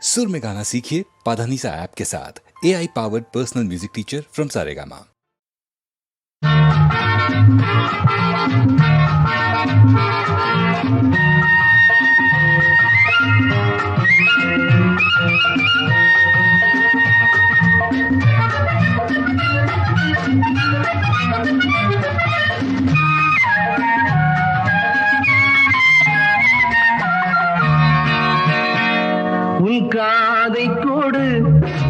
सुर में गाना सीखिए पाधानीसा ऐप के साथ। AI powered personal music teacher from Saregama. உன் காதை கொடு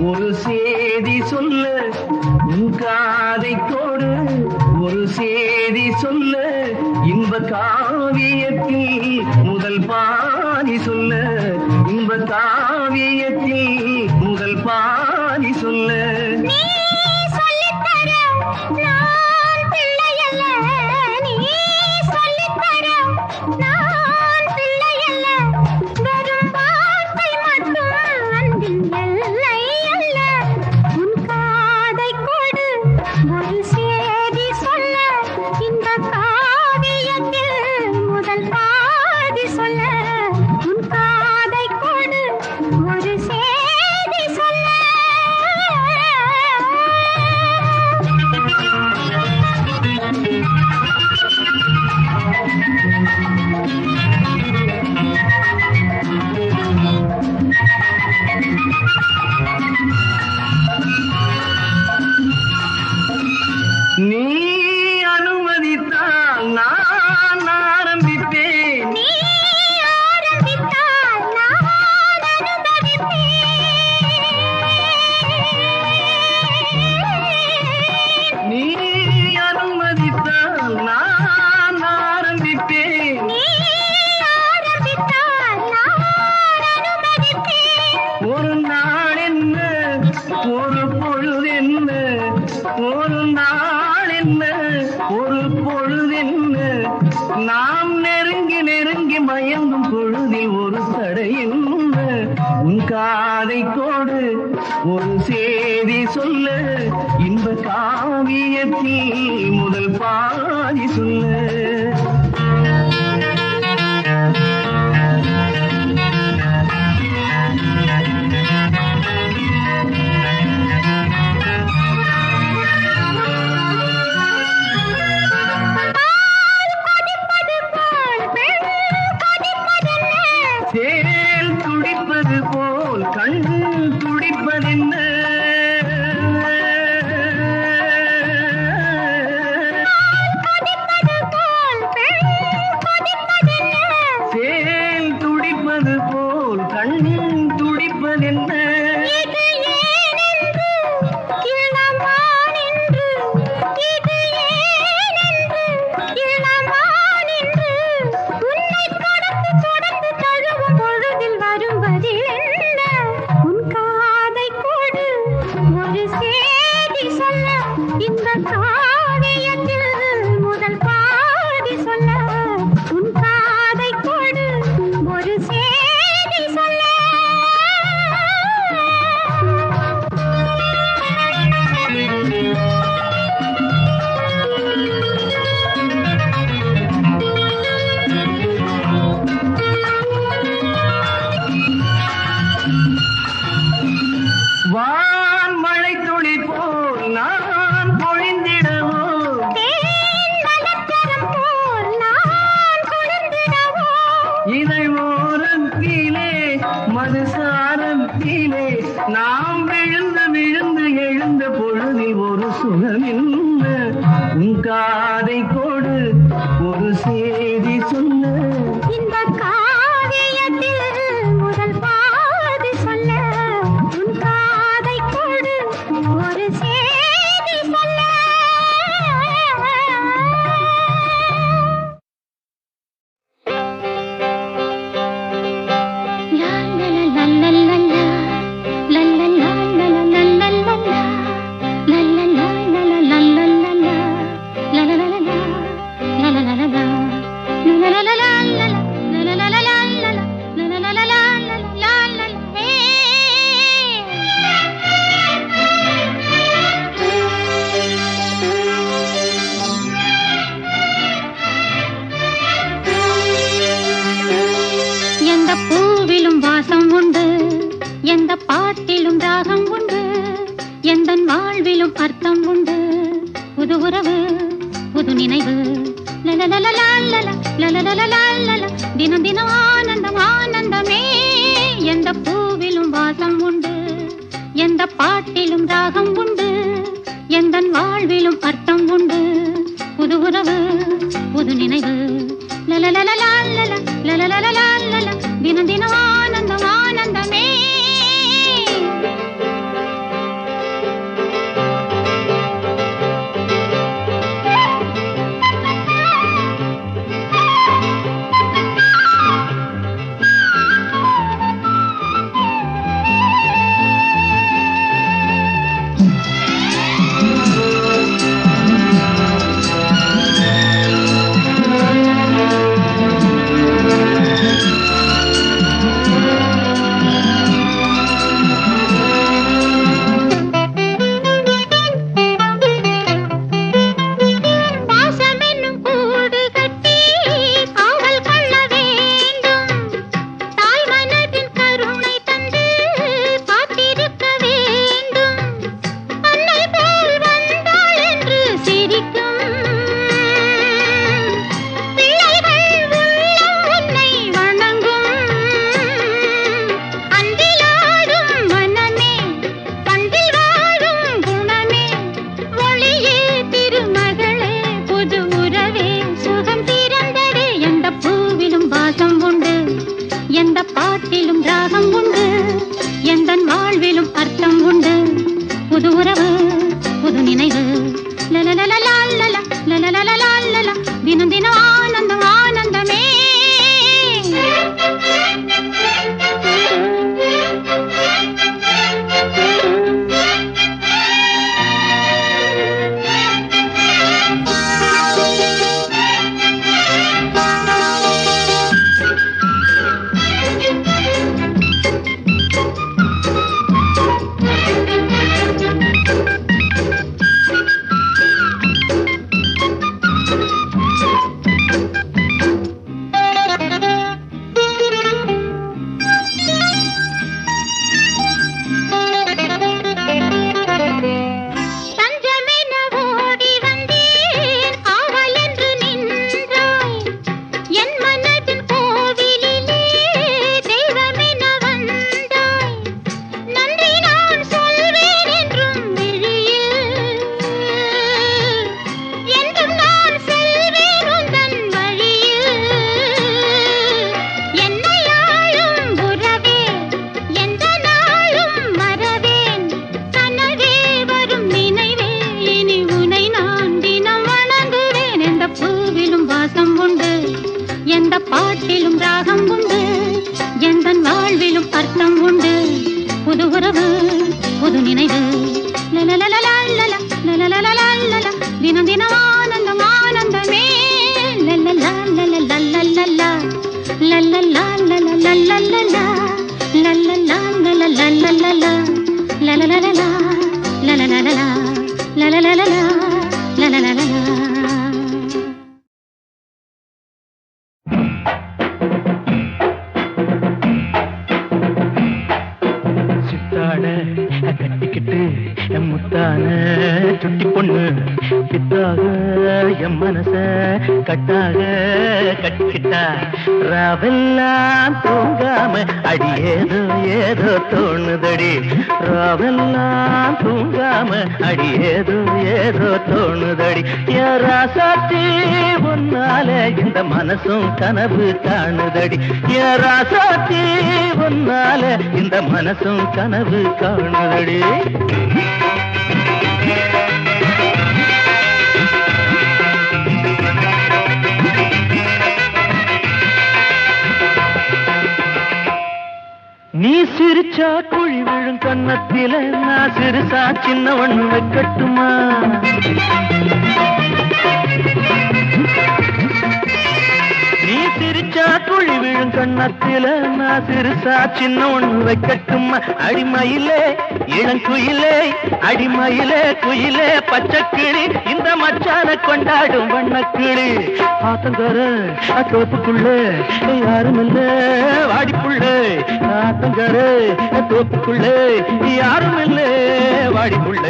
ஒரு சேதி சொல்ல, உன் காதை கொடு ஒரு சேதி சொல்ல, இன்ப காவியத்தில் முதல் பாதி சொல்ல, இன்ப காவியத்தில் முதல் பாதி சொல்ல. நீ அனுமதித்தால் நான் ஆரம்பிப்பேன், நீ ஆரம்பித்தால் நான் அனுமதிப்பேன், நீ அனுமதித்தால் நான் ஆரம்பிப்பேன், நீ ஆரம்பித்தால் நான் அனுமதிப்பேன். ஒரு நாள் என்ன ஒரு பொழுது என்ன, ஒரு நாள் என்ன ஒரு பொழுதென்ன, நாம் நெருங்கி நெருங்கி மயங்கும் பொழுதில் ஒரு தடை என்ன. உன் காதை கொடு ஒரு சேதி சொல்ல, இன்ப காவியத்தில் முதல் பாதி சொல்ல. தேல் துடிப்பது போல் கண் துடிப்பதென்ன, தேல் துடிப்பது போல் கண் துடிப்பதென்ன. வான் மழை துளி போல் நான் பொழிந்திடவோ, இதை ஓரத்திலே மதுசாரத்திலே நாம் விழுந்து விழுந்து எழுந்த பொழுதில் ஒரு சுகமில்ல. உன் காதை கொடு ஒரு சேதி சொல்ல, இந்த காவியத்தில் முதல் பாதி சொல்ல. உன் காதை கொடு ஒரு சேதி சொல்ல. La la la la la. எந்த பாட்டிலும் ராகம் உண்டு, எந்தன் வாழ்விலும் அர்த்தம் உண்டு. புது உறவு, புது நினைவு, தினம் தினம் ஆனந்தம் ஆனந்தமே. எந்த பூவிலும் வாசம் உண்டு, எந்த பாட்டிலும் ராகம் உண்டு, எந்தன் வாழ்விலும் அர்த்தம் உண்டு. புது உறவு, புது நினைவு, தினம் தினம் ஆனந்தம் ஆனந்தமே. தினம் தினம் ஆனந்தம் ஆனந்தமே. எந்த பாட்டிலும் ராகம் உண்டு, எந்தன் வாழ்விலும் அர்த்தம் உண்டு. புது உறவு, புது நினைவு, தினம் தினம் ஆனந்தம் ஆனந்தமே. கட்டிக்கிட்டு என் முத்தான சுட்டி பொண்ணு பித்தாக என் மனச கட்டாக கட்டிக்கிட்டா ராவெல்லாம் தூங்காம அடி ஏதோ ஏதோ தோணுதடி. ராவெல்லாம் தூங்காம அடி ஏதோ ஏதோ தோணுதடி. யாராசாத்தி உன்னால இந்த மனசும் கனவு காணுதடி. யாராசாத்தி உன்னால இந்த மனசும் கனவு காணுதடி. நீ சிரிச்சா குழி விழும் கன்னத்தில நான் சிறுசா சின்ன ஒண்ணு வைக்கட்டுமா? நீ சிரிச்சா துளி விழும் கண்ணத்தில நான் சிறுசா சின்ன ஒண்ணு வைக்கட்டுமா அடிமயிலே இளங்குயிலே அடிமயிலே குயிலே பச்சைக்கிளி இந்த மச்சான கொண்டாடும் வண்ணக்கிளி ஆத்தங்கர தோப்புக்குள்ள யாரும் இல்ல வாடிப்புள்ள ஆத்தங்கர தோப்புக்குள்ள யாரும் இல்ல வாடிப்புள்ள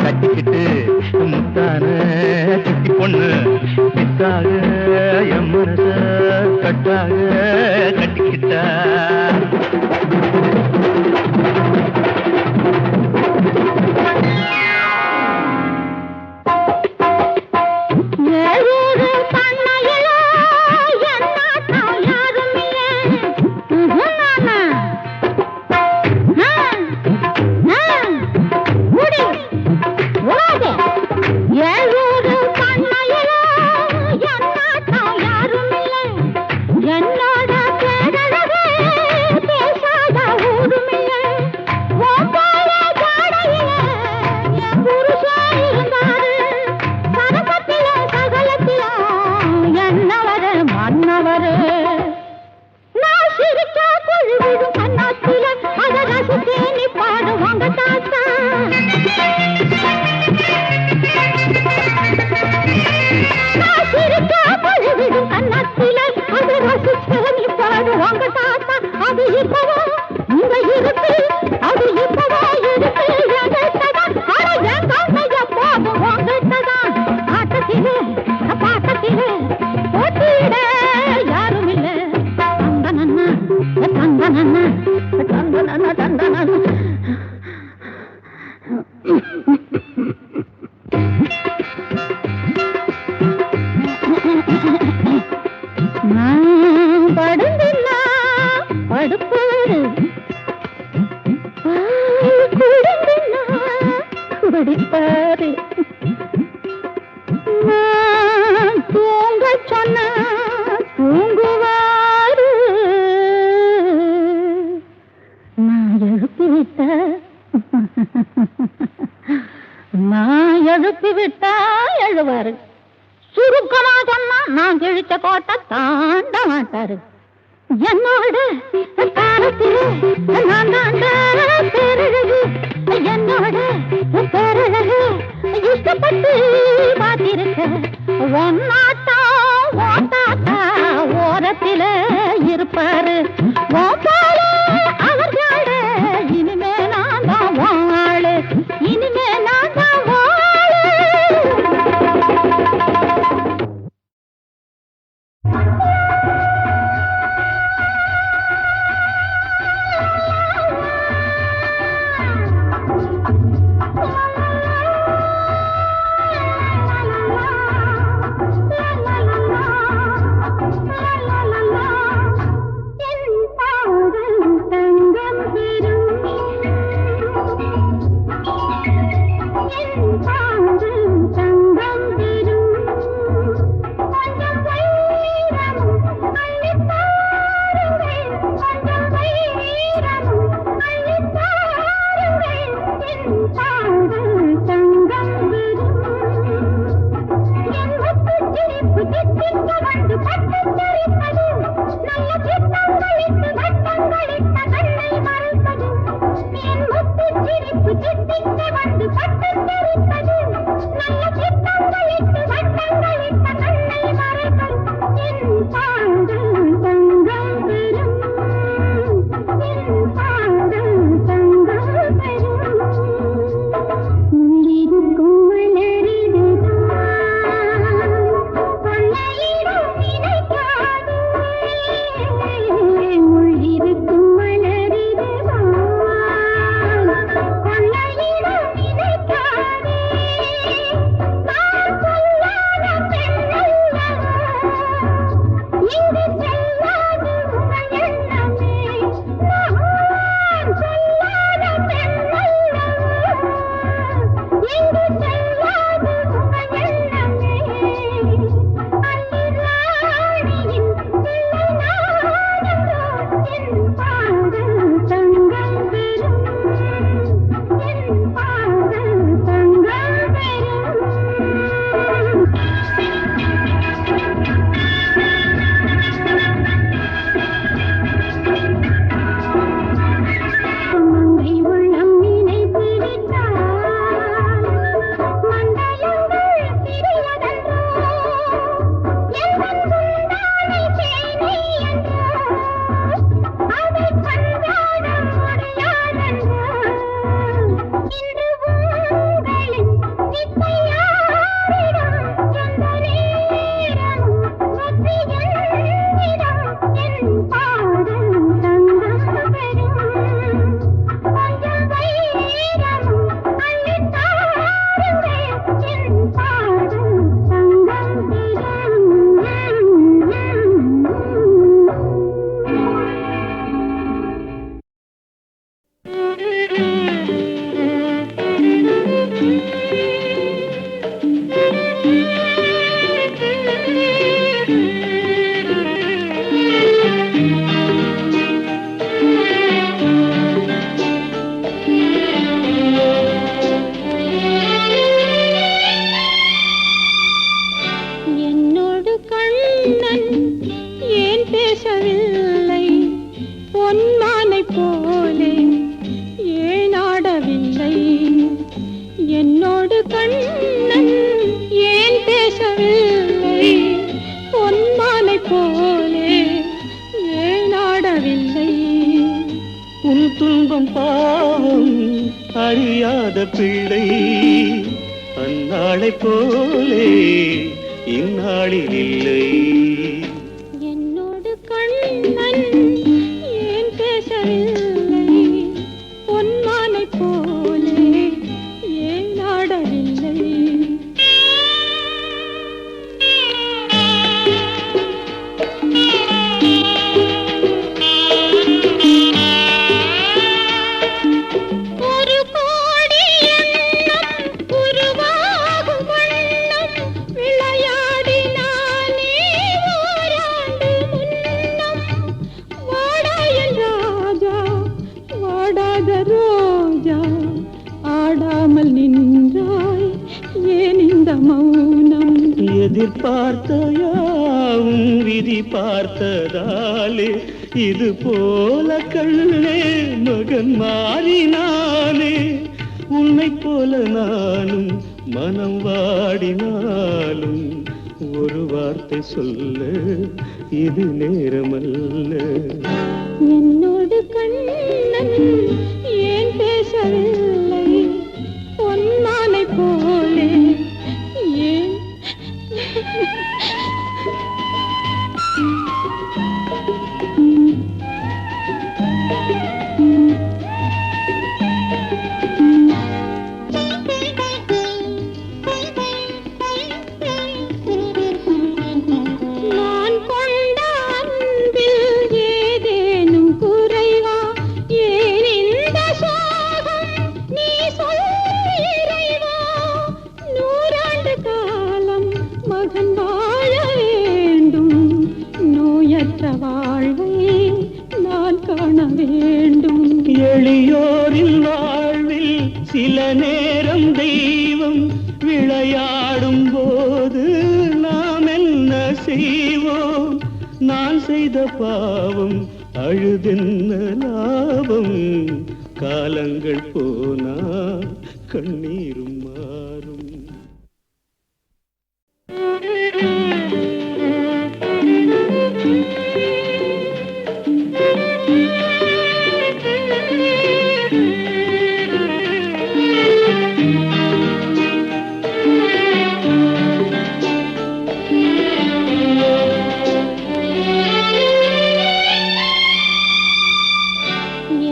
கட்டிக்கிட்டு முத்தான குட்டி பொண்ணு பித்தாக என் மனச கட்டாக கட்டிக்கிட்டா உன் துன்பம் பாவம் அறியாத பிள்ளை அந்நாளை போலே இந்நாளில் இல்லை. என்னோடு கண்ணன் ஏன் பேசவில்லை, பொன்மானை போலே ஏன் ஆடவில்லை. ஒரு கோடி எண்ணம் உருவாகும் வண்ணம் விளையாடினானே ஓராண்டு முன்னம். வாடாயன் ராஜா வாடாத ரோஜா ஆடாமல் நின்றாய் ஏன் இந்த மௌனம். எதிர்பார்த்த யாவும் விதி பார்த்ததாலே இது போல கண்ணே மகன் மாறினானே. உன்னை போல நானும் மனம் வாடினாலும் ஒரு வார்த்தை சொல்ல இது நேரமல்ல. என்னோடு கண்ணன் ஏன் பேசவில்லை, பொன்மானை போலே ஏன். நான் கொண்ட அன்பில் ஏதேனும் குறைவா, ஏன் இந்த சோகம் நீ சொல் இறைவா. நூறாண்டு காலம் மகன் வாழ வேண்டும், நோயற்ற வாழ்வை நான் காண வேண்டும். எளியோரின் வாழ்வில் சில நேரம் தெய்வம் விளையாடும் போது நாம் என்ன செய்வோம். நான் செய்த பாவம் அழுதென்ன லாபம், காலங்கள் போனா கண்ணீரும் மாறும்.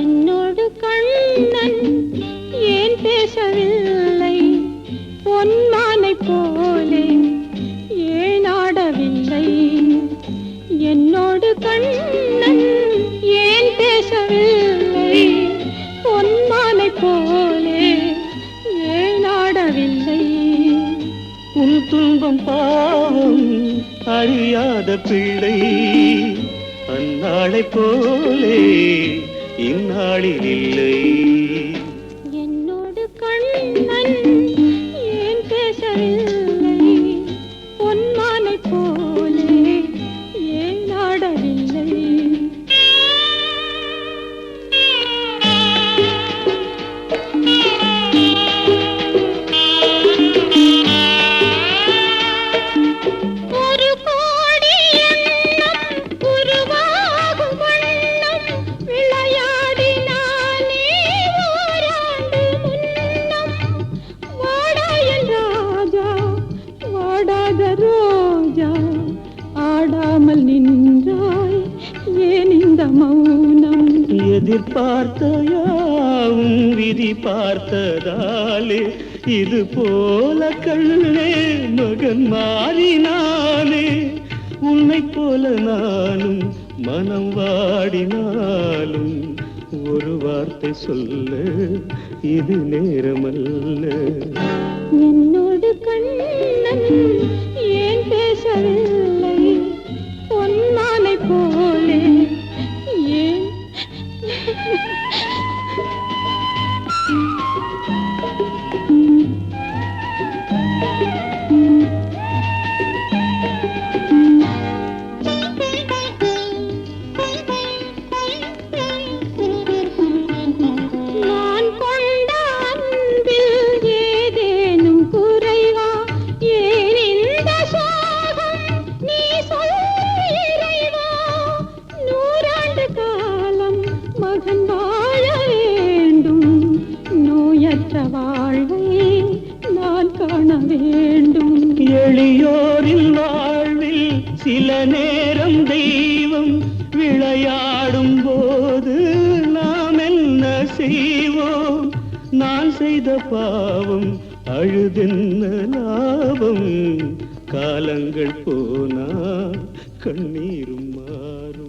என்னோடு கண்ணன் ஏன் பேசவில்லை, பொன்மானை போலே ஏன் ஆடவில்லை. என்னோடு கண்ணன் ஏன் பேசவில்லை, பொன்மானை போலே ஏன் ஆடவில்லை. உன் துன்பம் பாவம் அறியாத பிள்ளை அந்நாளை போலே இந்நாளில் இல்லை. என்னோடு கண்ணன் ஏன் பேசவில்லை, பொன்மானை போலே ஏன் ஆடவில்லை. ஒரு கோடி எண்ணம் உருவாகும் வண்ணம் விளையாடினானே ஓராண்டு முன்னம். வாடாயன் ராஜா வாடாத ரோஜா ஆடாமல் நின்றாய் ஏன் இந்த மௌனம். எதிர்பார்த்த யாவும் விதி பார்த்ததாலே இது போல கண்ணே மகன் மாறினானே. உன்னை போல நானும் மனம் வாடினாலும் ஒரு வார்த்தை சொல்ல இது நேரமல்ல. என்னோடு கண்ணன் ஏன் பேசவில்லை, பொன்மானை போலே ஏன். நான் கொண்ட அன்பில் ஏதேனும் குறைவா, ஏன் இந்த சோகம் நீ சொல் இறைவா. நூறாண்டு காலம் மகன் மற்ற வாழ்வை நான் காண வேண்டும். எளியோரின் வாழ்வில் சில நேரம் தெய்வம் விளையாடும் போது நாம் என்ன செய்வோம்? நான் செய்த பாவம் அழுதென்ன லாபம்? காலங்கள் போனா கண்ணீரும் மாறும்.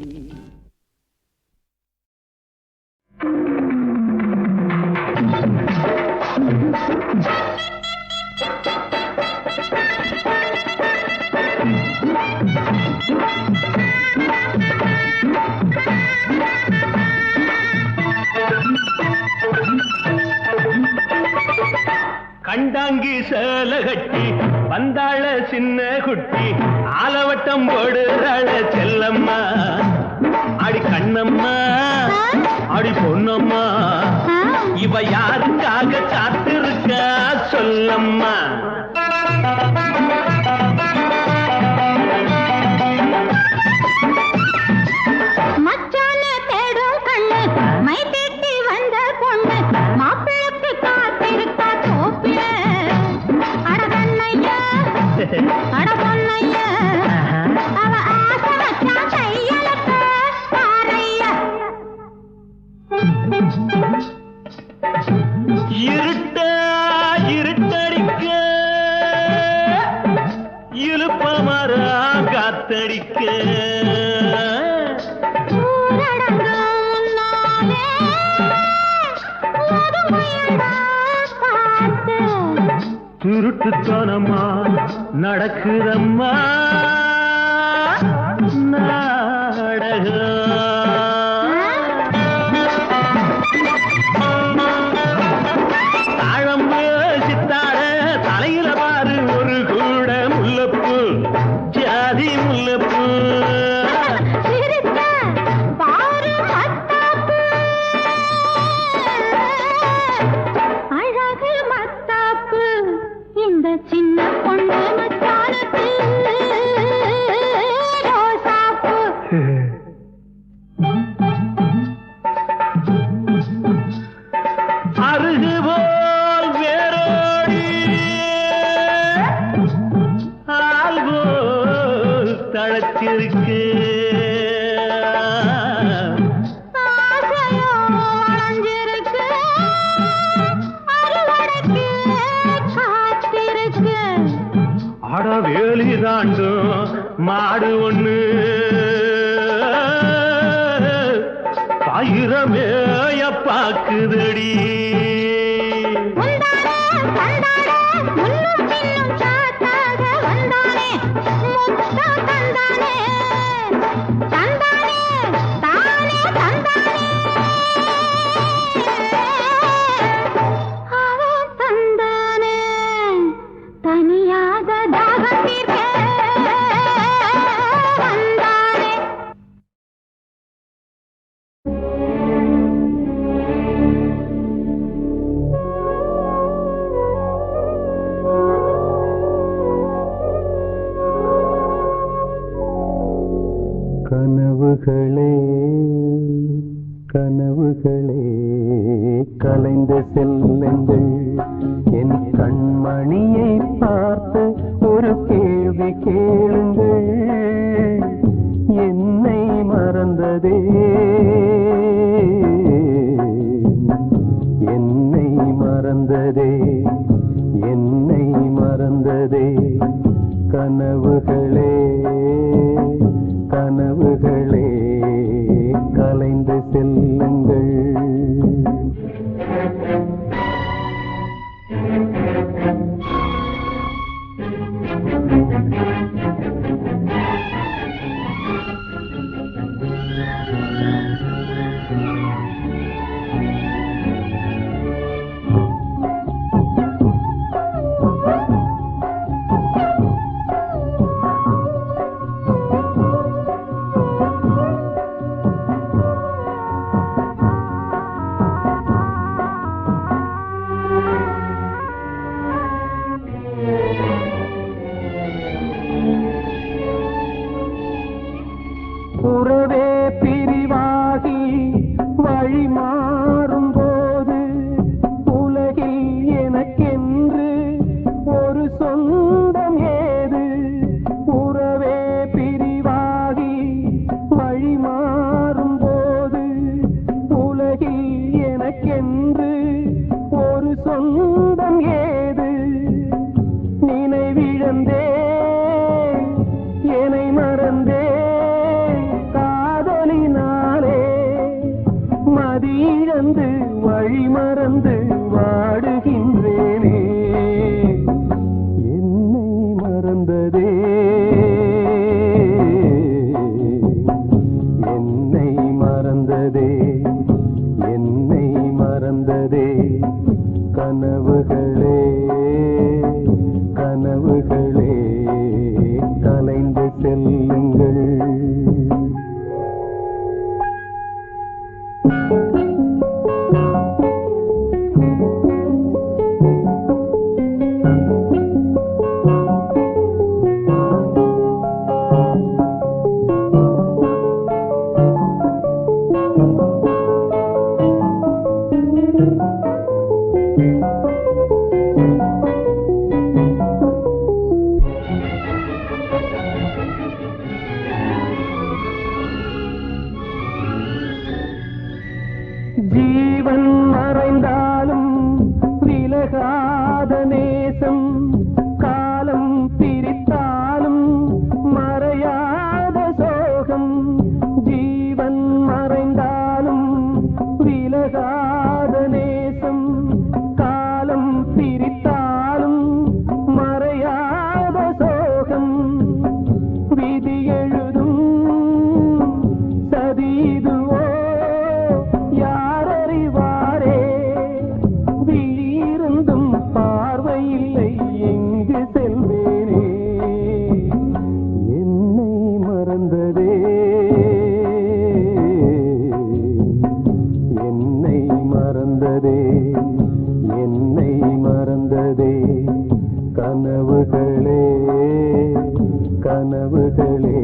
கண்டாங்கி சேல கட்டி வந்தாள சின்ன குட்டி ஆலவட்டம் போடுறாள செல்லம்மா. அடி கண்ணம்மா அடி பொன்னம்மா இவ யாருக்காக காத்திருக்கா சொல்லம்மா. மச்சான தேடும் கண்ணு மை தேட்டி வந்த பொண்ணு மாப்பிளக்கு காத்திருக்கா தோப்பில. அட கண்ணையா அட பொன்னையா அவ ஆசை வச்சா கையலக்க பாறையா. இருட்டடிக்க இழுப்பமரா காத்தடிக்க திருட்டுத்தனமா நடக்குதம்மா நாடகம். தாழம்பு சித்தாட தலையில பாரு ஒரு கூட முல்லப்பூ ஜாதி முல்லப்பூ. அழகு மத்தாப்பு இந்த சின்ன பொண்ணு மச்சானுக்கு ரோசாப்பு. அருகு போல் வேரோடி ஆள் போல் தழைச்சிருக்கு. ஆசையோ வளைஞ்சிருக்கு அறுவடைக்கு காத்திருக்கு. அட வேலி தாண்டும் மாடு ஒண்ணு பயிரமேய பாக்குதடி. முந்தானே கண்டானே முன்னும் பின்னும் சாத்தாக வந்தானே முத்தம் தந்தானே தந்தானே தானே தந்தானே அவன் தந்தானே தனியாக தாகம் தீர்க்க வந்தானே. கனவுகளே கனவுகளே கலைந்த செல்லுங்கள் என் கண்மணியை பார்த்து ஒரு கேள்வி கேளுங்கள். என்னை மறந்ததே என்னை மறந்ததே என்னை மறந்ததே. கனவுகளே கனவுகளே கலைந்து செல்லுங்கள். உறவே பிரிவாகி வழி மாறும் போது உலகில் எனக்கென்று ஒரு சொந்தம் ஏது நினைவிழந்தேன் என்னை மறந்தேன் காதலினாலே மதியிழந்து வழி மறந்து வாடுகின்றேனே என்னை மறந்ததே என்னை மறந்ததே என்னை மறந்ததே கனவுகளே கனவுகளே கலைந்து செல்லுங்கள் ஜீவன் மறைந்தாலும் விலகாத நேசம் காலம் பிரித்தாலும் மறையாத சோகம் ஜீவன் மறைந்தாலும் விலகாத நேசம் காலம் பிரித்தாலும் மறையாத சோகம் விதி எழுதும் சதீதுவோ யாரறிவாரே விழியிருந்தும் பார்வையில்லை எங்கு செல்வேனே என்னை மறந்ததே என்னை மறந்ததே என்னை மறந்ததே கனவுகளே கனவுகளே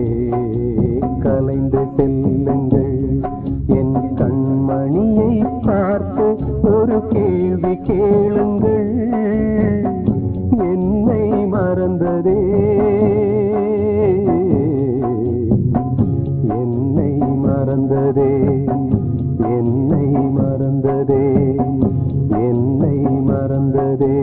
கலைந்து செல்லுங்கள் என் கண்மணியை பார்த்து ஒரு கேள்வி கேளுங்கள் என்னை மறந்ததே என்னை மறந்ததே என்னை மறந்ததே என்னை மறந்ததே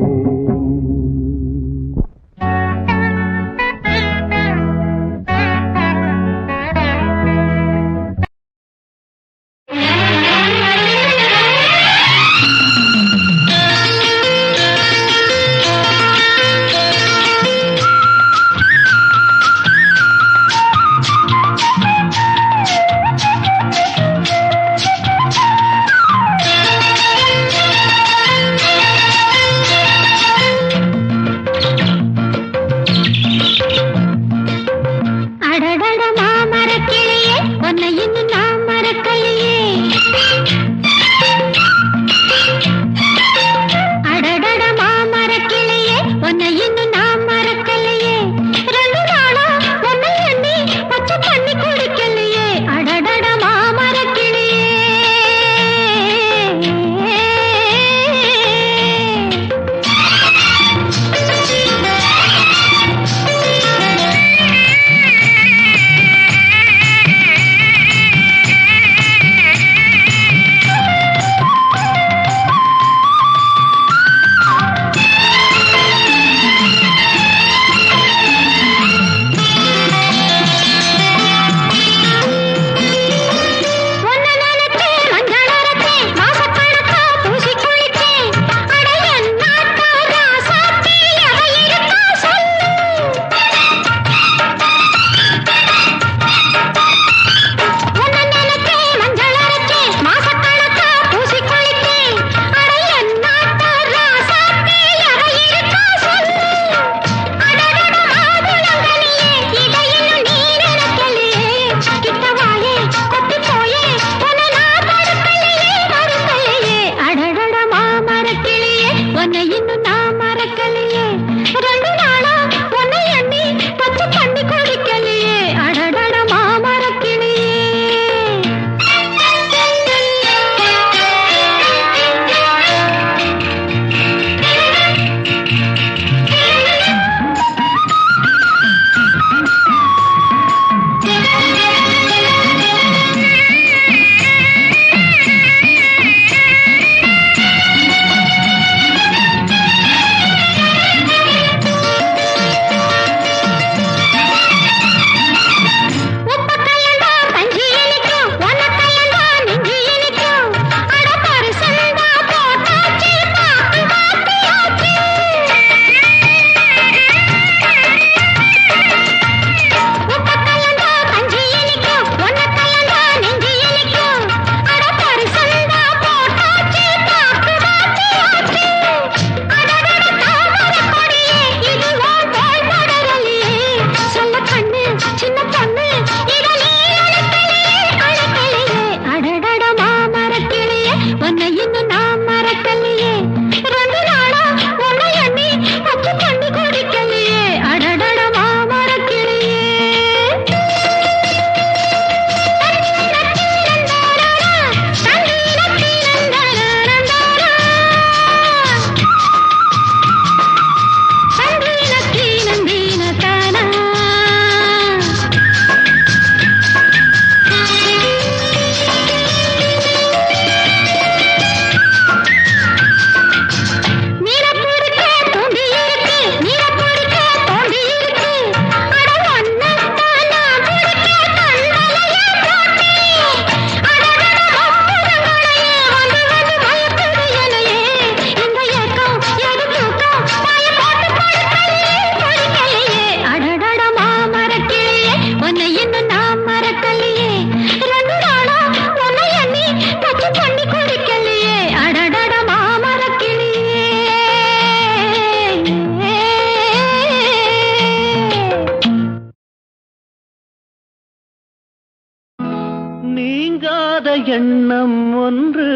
எண்ணம் ஒன்று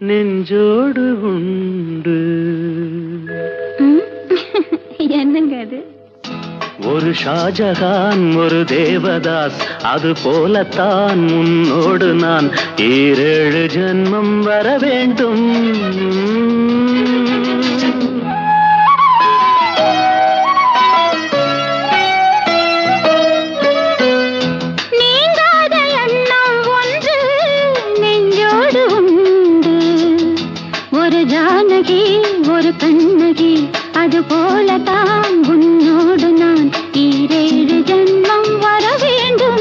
நெஞ்சோடு உண்டு. என்னங்க அது? ஒரு ஷாஜகான் ஒரு தேவதாஸ், அது போலத்தான் உன்னோடு நான் 7 ஜென்மம் வர வேண்டும். நீங்காத எண்ணம் ஒன்று நெஞ்சோடு உண்டு. ஒரு ஜானகி ஒரு கண்ணகி, அது போலதான் உன்னோடு நான் 7 ஜென்மம் வர வேண்டும்.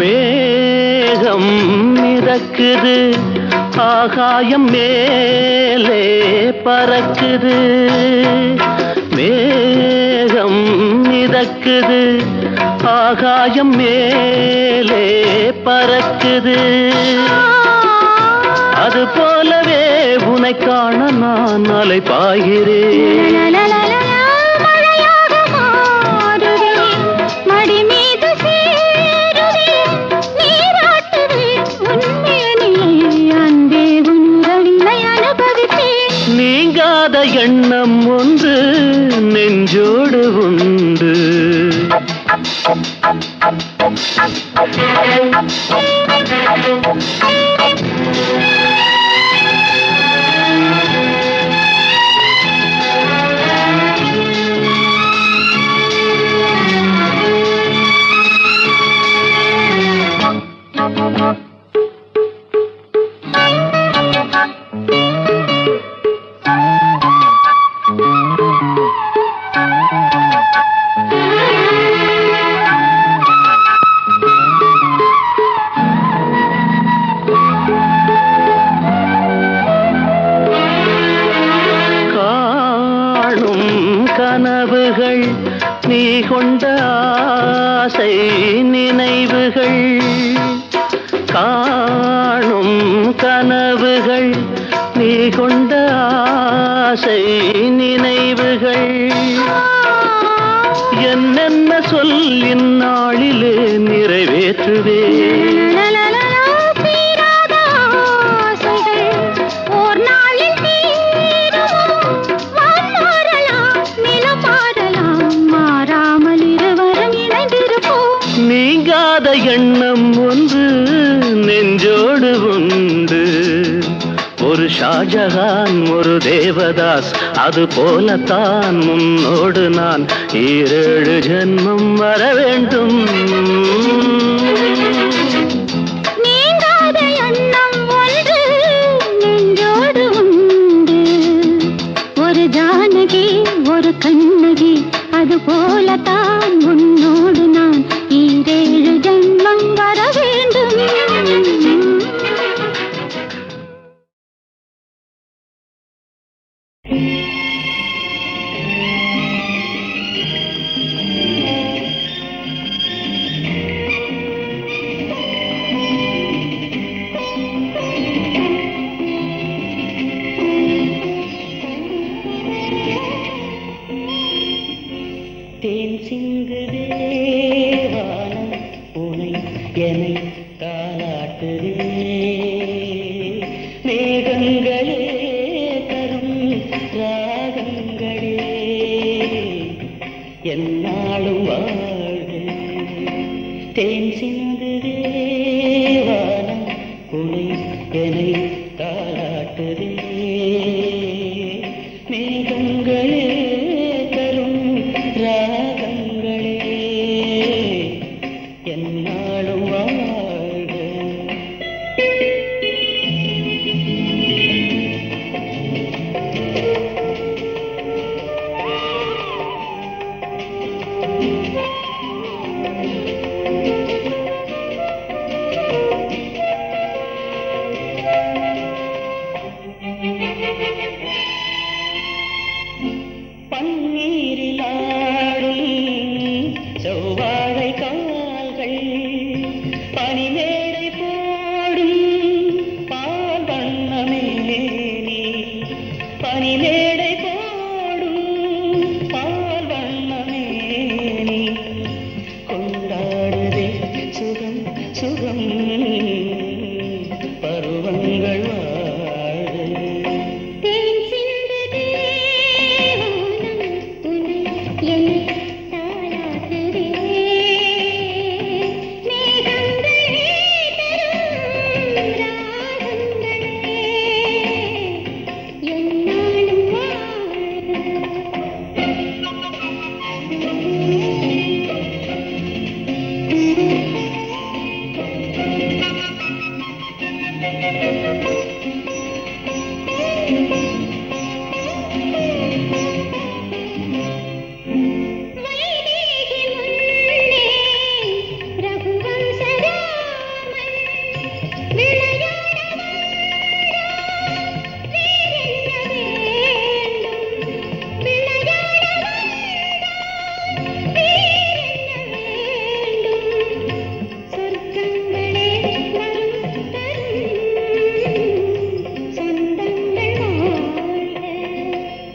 மேகம் மிதக்குது, ஆகாயம் மேலே பறக்குது. மேகம் மிதக்குது, ஆகாயம் மேலே பறக்குது. அது போலவே உன்னை காண நான் அலை பாய்கிறேன். நீங்காத எண்ணம் ஒன்று நெஞ்சோடு உண்டு. கனவுகள் நீ கொண்ட ஆசை நினைவுகள், காணும் கனவுகள் நீ கொண்ட ஆசை நினைவுகள். என்னென்ன சொல்லின் நாளிலே நிறைவேற்றுவேன். நீங்காத எண்ணம் ஒன்று நெஞ்சோடு உண்டு. ஒரு ஷாஜகான் ஒரு தேவதாஸ், அது போலத்தான் உன்னோடு நான் 7 ஜென்மம் வர வேண்டும். நீங்காத எண்ணம் ஒன்று நெஞ்சோடு உண்டு. ஒரு ஜானகி ஒரு கண்ணகி, அது போலத்தான் உன்னோடு நான் 7 ஜென்மம் வர வேண்டும்.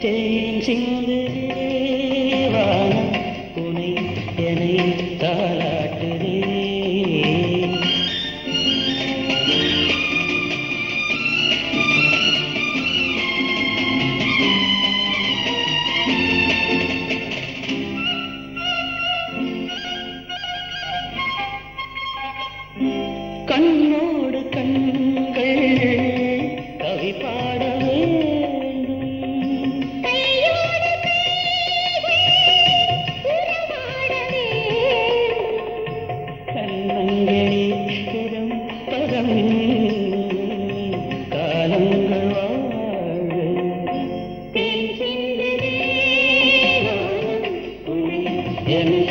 தேன் சிந்து வானம் உனை என்னை தாளாட்டுதே. கண்ணோடு கண்கள் கவி பாட வேண்டும். கண்ணங்களில் புறம் பதம் காலங்கள் வாழ தேன் சிந்துதே வானம் உனை என்னை